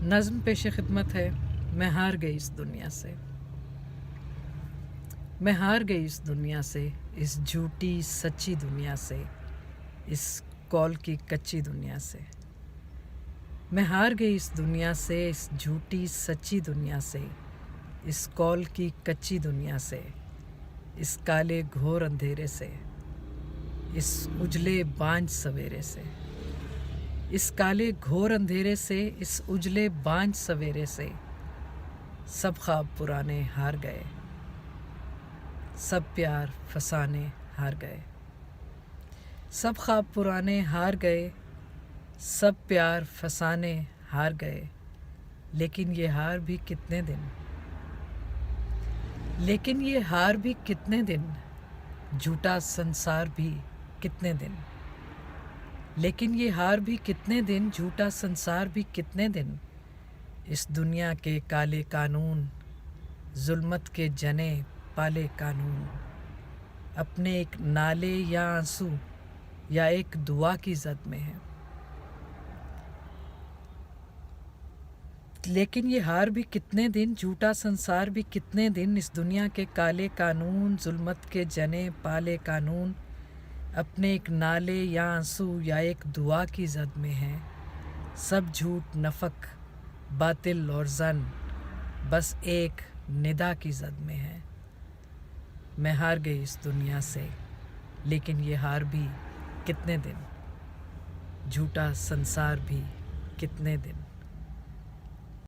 नज़्म पेश खिदमत है। मैं हार गई इस दुनिया से, मैं हार गई इस दुनिया से, इस झूठी सच्ची दुनिया से, इस कौल की कच्ची दुनिया से। मैं हार गई इस दुनिया से, इस झूठी सच्ची दुनिया से, इस कौल की कच्ची दुनिया से, इस काले घोर अंधेरे से, इस उजले बांझ सवेरे से, इस काले घोर अंधेरे से, इस उजले बांझ सवेरे से। सब ख्वाब पुराने हार गए, सब प्यार फसाने हार गए, सब ख्वाब पुराने हार गए, सब प्यार फसाने हार गए। लेकिन ये हार भी कितने दिन, लेकिन ये हार भी कितने दिन, झूठा संसार भी कितने दिन। लेकिन ये हार भी कितने दिन, झूठा संसार भी कितने दिन। इस दुनिया के काले कानून, जुल्मत के जने पाले कानून, अपने एक नाले या आंसू या एक दुआ की जद में है। लेकिन ये हार भी कितने दिन, झूठा संसार भी कितने दिन। इस दुनिया के काले कानून, जुल्मत के जने पाले कानून, अपने एक नाले या आंसू या एक दुआ की जद में है। सब झूठ नफक बातिल और जन बस एक निदा की जद में है। मैं हार गई इस दुनिया से, लेकिन ये हार भी कितने दिन, झूठा संसार भी कितने दिन।